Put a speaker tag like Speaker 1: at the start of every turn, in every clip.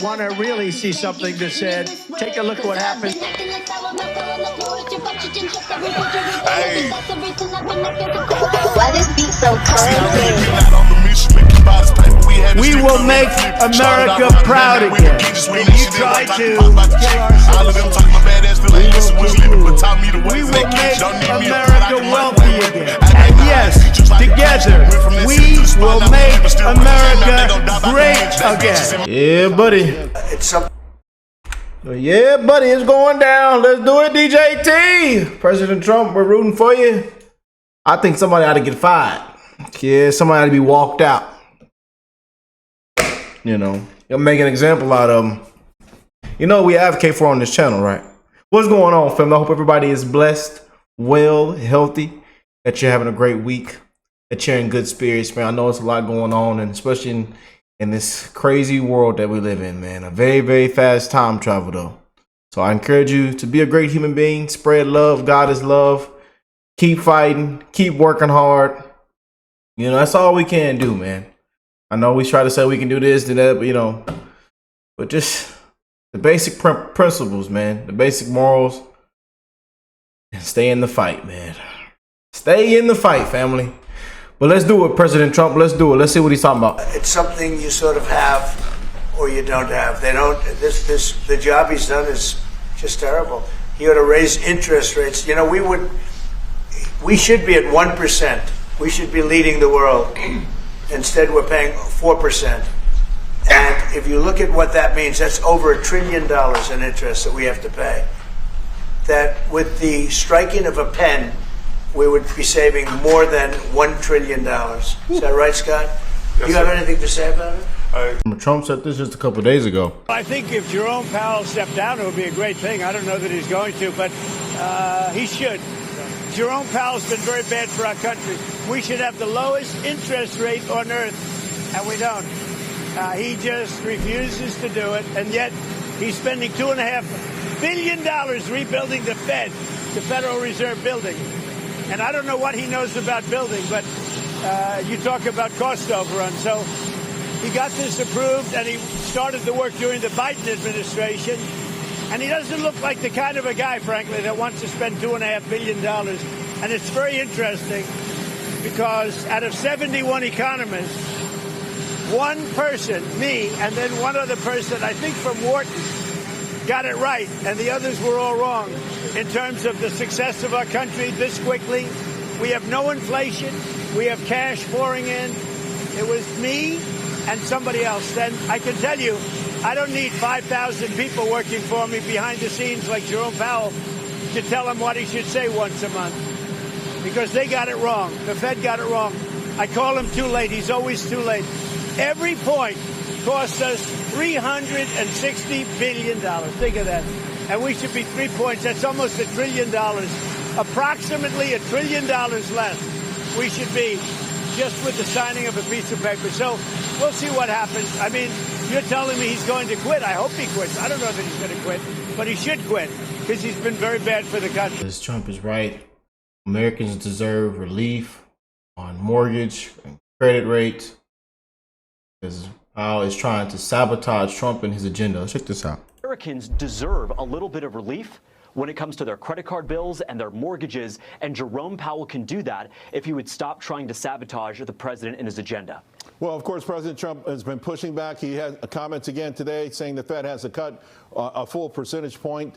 Speaker 1: Want to really see something that said, take a look at what happened.
Speaker 2: Hey.
Speaker 3: Why this beat so crazy?
Speaker 1: We will make America proud again. And you try to kill our We will make America wealthy again. And yes, together, we will make America great again.
Speaker 4: Yeah, buddy. Yeah, buddy, it's going down. Let's do it, DJT. President Trump, we're rooting for you. I think somebody ought to get fired. Yeah, somebody ought to be walked out. You know, you'll make an example out of them. You know, we advocate for on this channel, right? What's going on, fam? I hope everybody is blessed, well, healthy, that you're having a great week, that you're in good spirits, man. I know it's a lot going on, and especially in this crazy world that we live in, man. A very, very fast time travel, though. So I encourage you to be a great human being, spread love. God is love. Keep fighting, keep working hard. You know, that's all we can do, man. I know we try to say we can do this, do that, but, you know, but just the basic principles, man, the basic morals, and stay in the fight, man. Stay in the fight, family. But let's do it, President Trump. Let's do it. Let's see what he's talking about.
Speaker 5: It's something you sort of have or you don't have. They don't. The job he's done is just terrible. He ought to raise interest rates. You know, we should be at 1%. We should be leading the world. Instead, we're paying 4%. And if you look at what that means, that's over $1 trillion in interest that we have to pay. That with the striking of a pen, we would be saving more than $1 trillion. Is that right, Scott? Do you have anything to say about it?
Speaker 4: Trump said this just a couple of days ago.
Speaker 1: I think if Jerome Powell stepped down, it would be a great thing. I don't know that he's going to, but he should. Jerome Powell's been very bad for our country. We should have the lowest interest rate on earth, and we don't. He just refuses to do it, and yet he's spending $2.5 billion rebuilding the Fed, the Federal Reserve building. And I don't know what he knows about building, but you talk about cost overrun. So he got this approved, and he started the work during the Biden administration. And he doesn't look like the kind of a guy, frankly, that wants to spend $2.5 billion. And it's very interesting because out of 71 economists, one person, me, and then one other person, I think from Wharton, got it right, and the others were all wrong in terms of the success of our country this quickly. We have no inflation. We have cash pouring in. It was me and somebody else. And I can tell you, I don't need 5,000 people working for me behind the scenes like Jerome Powell to tell him what he should say once a month, because they got it wrong. The Fed got it wrong. I call him too late. He's always too late. Every point costs us $360 billion. Think of that. And we should be 3 points. That's almost $1 trillion. Approximately $1 trillion less we should be just with the signing of a piece of paper. So we'll see what happens. I mean, you're telling me he's going to quit. I hope he quits. I don't know that he's going to quit, but he should quit because he's been very bad for the country.
Speaker 4: As Trump is right, Americans deserve relief on mortgage and credit rates. Because Powell is trying to sabotage Trump and his agenda. Let's check this out.
Speaker 6: Americans deserve a little bit of relief when it comes to their credit card bills and their mortgages, and Jerome Powell can do that if he would stop trying to sabotage the president and his agenda.
Speaker 7: Well, of course, President Trump has been pushing back. He has comments again today saying the Fed has to cut a full percentage point.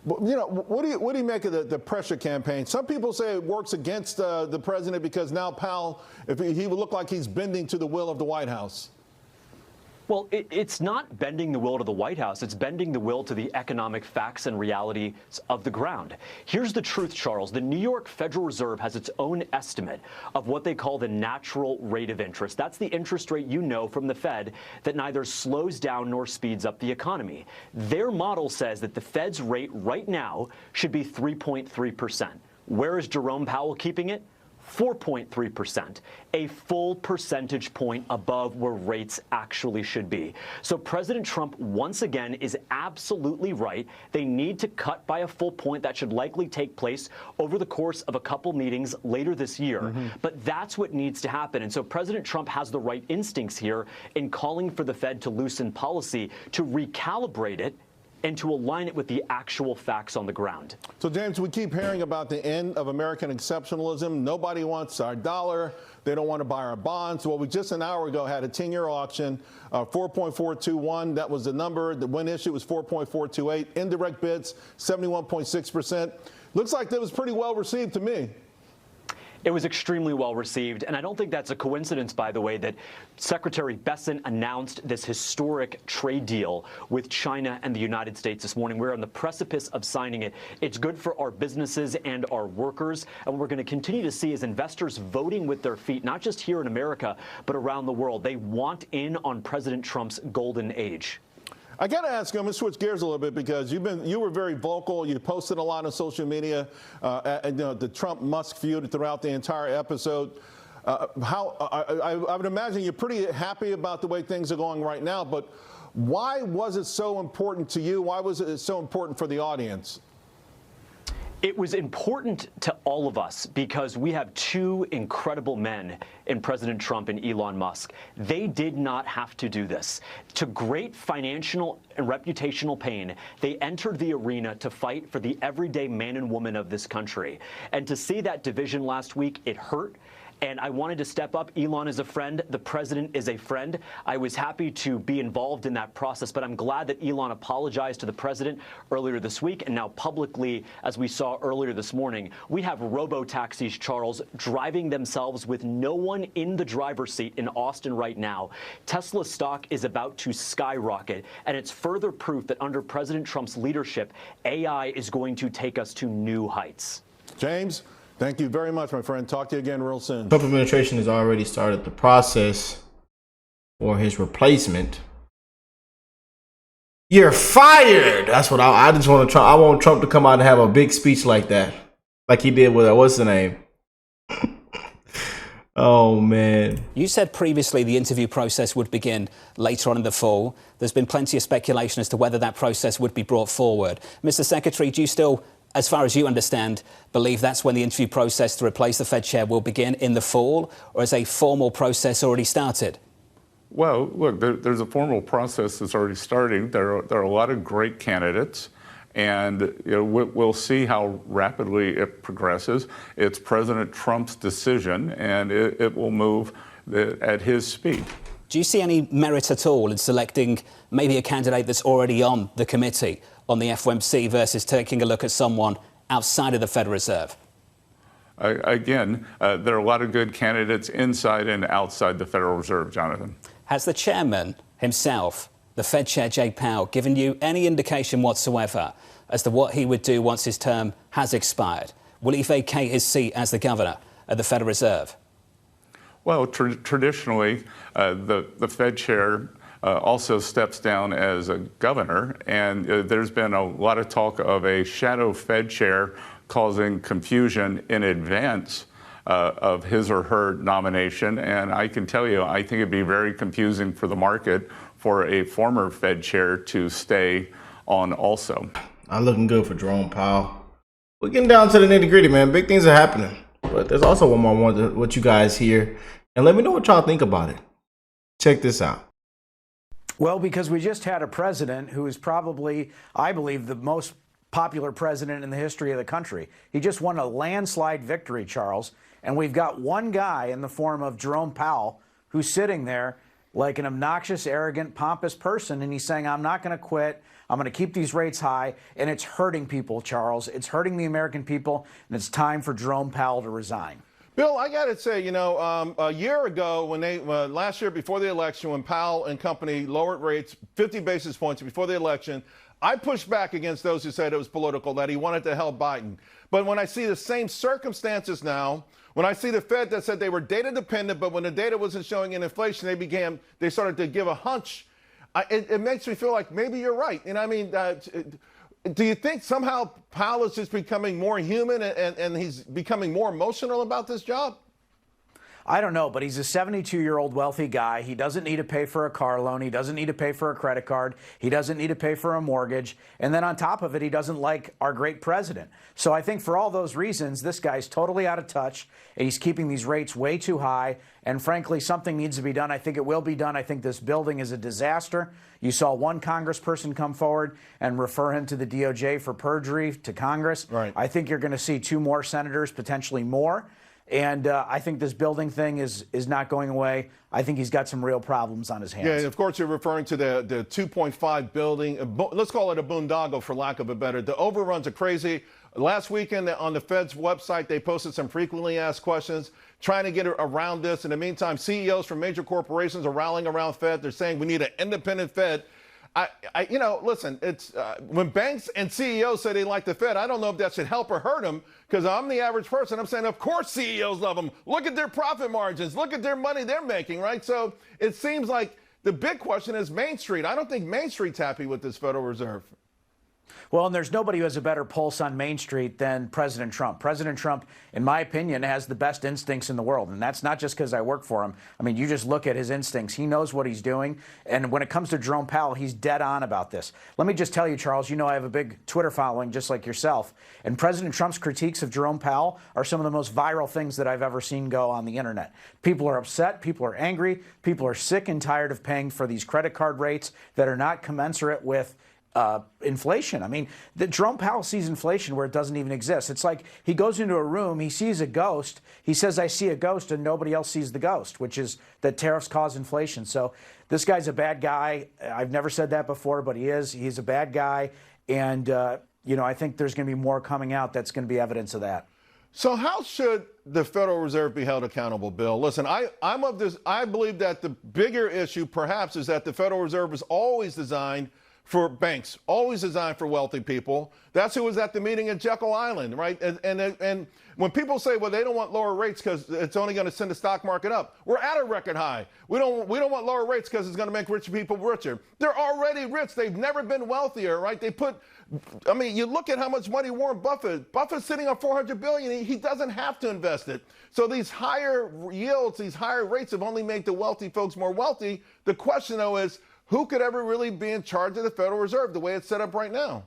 Speaker 7: But, you know, what do you make of the pressure campaign? Some people say it works against the president because now Powell, if he would look like he's bending to the will of the White House.
Speaker 6: Well, it's not bending the will to the White House. It's bending the will to the economic facts and realities of the ground. Here's the truth, Charles. The New York Federal Reserve has its own estimate of what they call the natural rate of interest. That's the interest rate you know from the Fed that neither slows down nor speeds up the economy. Their model says that the Fed's rate right now should be 3.3%. Where is Jerome Powell keeping it? 4.3%, a full percentage point above where rates actually should be. So President Trump, once again, is absolutely right. They need to cut by a full point. That should likely take place over the course of a couple meetings later this year. But that's what needs to happen. And so President Trump has the right instincts here in calling for the Fed to loosen policy, to recalibrate it, and to align it with the actual facts on the ground.
Speaker 7: So, James, we keep hearing about the end of American exceptionalism. Nobody wants our dollar. They don't want to buy our bonds. Well, we just an hour ago had a 10-year auction, 4.421. That was the number. The win issue was 4.428. Indirect bids, 71.6%. Looks like that was pretty well received to me.
Speaker 6: It was extremely well received, and I don't think that's a coincidence, by the way, that Secretary Bessent announced this historic trade deal with China and the United States this morning. We're on the precipice of signing it. It's good for our businesses and our workers, and we're going to continue to see as investors voting with their feet, not just here in America, but around the world. They want in on President Trump's golden age.
Speaker 7: I got to ask you, I'm going to switch gears a little bit because you were very vocal. You posted a lot on social media, the Trump-Musk feud throughout the entire episode. I would imagine you're pretty happy about the way things are going right now, but why was it so important to you? Why was it so important for the audience?
Speaker 6: It was important to all of us because we have two incredible men in President Trump and Elon Musk. They did not have to do this. To great financial and reputational pain, they entered the arena to fight for the everyday man and woman of this country. And to see that division last week, it hurt. And I wanted to step up. Elon is a friend. The president is a friend. I was happy to be involved in that process, but I'm glad that Elon apologized to the president earlier this week. And now publicly, as we saw earlier this morning, we have robo-taxis, Charles, driving themselves with no one in the driver's seat in Austin right now. Tesla stock is about to skyrocket, and it's further proof that under President Trump's leadership, AI is going to take us to new heights.
Speaker 7: James, thank you very much, my friend. Talk to you again real soon.
Speaker 4: Trump administration has already started the process for his replacement. You're fired. That's what I just want to try. I want Trump to come out and have a big speech like that, like he did with what's the name? Oh man.
Speaker 8: You said previously the interview process would begin later on in the fall. There's been plenty of speculation as to whether that process would be brought forward. Mr. Secretary, do you still, as far as you understand, believe that's when the interview process to replace the Fed chair will begin in the fall, or has a formal process already started?
Speaker 2: Well, look, there's a formal process that's already starting. There are a lot of great candidates, and we'll see how rapidly it progresses. It's President Trump's decision, and it will move at his speed.
Speaker 8: Do you see any merit at all in selecting maybe a candidate that's already on the committee on the FOMC versus taking a look at someone outside of the Federal Reserve?
Speaker 2: Again, there are a lot of good candidates inside and outside the Federal Reserve, Jonathan.
Speaker 8: Has the chairman himself, the Fed chair, Jerome Powell, given you any indication whatsoever as to what he would do once his term has expired? Will he vacate his seat as the governor of the Federal Reserve?
Speaker 2: Well, traditionally, the Fed chair also steps down as a governor, and there's been a lot of talk of a shadow Fed chair causing confusion in advance of his or her nomination. And I can tell you, I think it'd be very confusing for the market for a former Fed chair to stay on also.
Speaker 4: Not looking good for Jerome Powell. We're getting down to the nitty gritty, man. Big things are happening. But there's also one more I want what you guys hear. And let me know what y'all think about it. Check this out.
Speaker 9: Well, because we just had a president who is probably, I believe, the most popular president in the history of the country. He just won a landslide victory, Charles. And we've got one guy in the form of Jerome Powell who's sitting there like an obnoxious, arrogant, pompous person. And he's saying, I'm not going to quit. I'm going to keep these rates high. And it's hurting people, Charles. It's hurting the American people. And it's time for Jerome Powell to resign.
Speaker 7: Bill, I got to say, a year ago, when last year before the election, when Powell and company lowered rates 50 basis points before the election, I pushed back against those who said it was political, that he wanted to help Biden. But when I see the same circumstances now, when I see the Fed that said they were data dependent, but when the data wasn't showing an inflation, they started to give a hunch. It makes me feel like maybe you're right. And I mean, do you think somehow Powell is just becoming more human and he's becoming more emotional about this job?
Speaker 9: I don't know, but he's a 72-year-old wealthy guy. He doesn't need to pay for a car loan. He doesn't need to pay for a credit card. He doesn't need to pay for a mortgage. And then on top of it, he doesn't like our great president. So I think for all those reasons, this guy's totally out of touch, and he's keeping these rates way too high. And frankly, something needs to be done. I think it will be done. I think this building is a disaster. You saw one congressperson come forward and refer him to the DOJ for perjury to Congress.
Speaker 7: Right.
Speaker 9: I think you're going to see 2 more senators, potentially more. And I think this building thing is not going away. I think he's got some real problems on his hands.
Speaker 7: Yeah, and of course you're referring to the 2.5 building. Let's call it a boondoggle for lack of a better. The overruns are crazy. Last weekend on the Fed's website, they posted some frequently asked questions trying to get around this. In the meantime, CEOs from major corporations are rallying around Fed. They're saying we need an independent Fed. Listen, it's when banks and CEOs say they like the Fed, I don't know if that should help or hurt them, because I'm the average person. I'm saying, of course, CEOs love them. Look at their profit margins. Look at their money they're making, right? So it seems like the big question is Main Street. I don't think Main Street's happy with this Federal Reserve.
Speaker 9: Well, and there's nobody who has a better pulse on Main Street than President Trump. President Trump, in my opinion, has the best instincts in the world. And that's not just because I work for him. I mean, you just look at his instincts. He knows what he's doing. And when it comes to Jerome Powell, he's dead on about this. Let me just tell you, Charles, you know I have a big Twitter following just like yourself. And President Trump's critiques of Jerome Powell are some of the most viral things that I've ever seen go on the internet. People are upset. People are angry. People are sick and tired of paying for these credit card rates that are not commensurate with inflation. I mean, Jerome Powell sees inflation where it doesn't even exist. It's like he goes into a room, he sees a ghost, he says, I see a ghost, and nobody else sees the ghost, which is that tariffs cause inflation. So this guy's a bad guy. I've never said that before, but he is. He's a bad guy. And, I think there's going to be more coming out that's going to be evidence of that.
Speaker 7: So how should the Federal Reserve be held accountable, Bill? Listen, I believe that the bigger issue perhaps is that the Federal Reserve is always designed for banks, always designed for wealthy people. That's who was at the meeting at Jekyll Island, right? And when people say, well, they don't want lower rates because it's only going to send the stock market up, we're at a record high. We don't want lower rates because it's going to make rich people richer. They're already rich. They've never been wealthier, right? You look at how much money Warren Buffett's sitting on $400 billion. He doesn't have to invest it. So these higher yields, these higher rates have only made the wealthy folks more wealthy. The question, though, is who could ever really be in charge of the Federal Reserve the way it's set up right now?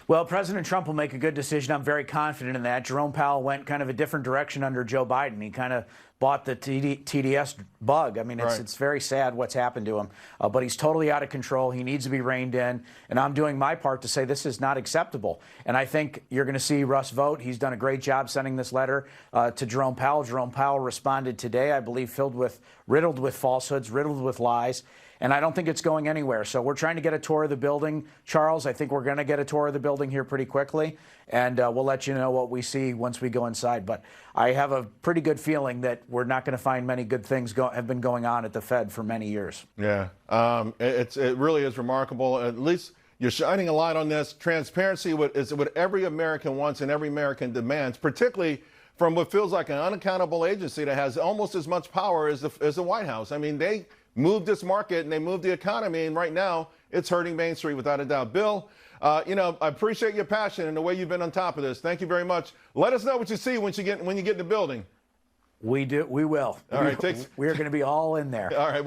Speaker 9: Well, President Trump will make a good decision. I'm very confident in that. Jerome Powell went kind of a different direction under Joe Biden. He kind of bought the TDS bug. I mean, it's very sad what's happened to him. But he's totally out of control. He needs to be reined in. And I'm doing my part to say this is not acceptable. And I think you're going to see Russ vote. He's done a great job sending this letter to Jerome Powell. Jerome Powell responded today, I believe, riddled with falsehoods, riddled with lies. And I don't think it's going anywhere. So we're trying to get a tour of the building, Charles. I think we're going to get a tour of the building here pretty quickly. And we'll let you know what we see once we go inside. But I have a pretty good feeling that we're not going to find many good things have been going on at the Fed for many years.
Speaker 7: Yeah, it really is remarkable. At least you're shining a light on this. Transparency is what every American wants and every American demands, particularly from what feels like an unaccountable agency that has almost as much power as the White House. I mean, they moved this market and they moved the economy, and right now it's hurting Main Street without a doubt. Bill, I appreciate your passion and the way you've been on top of this. Thank you very much. Let us know what you see when you get in the building.
Speaker 9: We will.
Speaker 7: All right,
Speaker 9: we're going to be all in there.
Speaker 7: All right.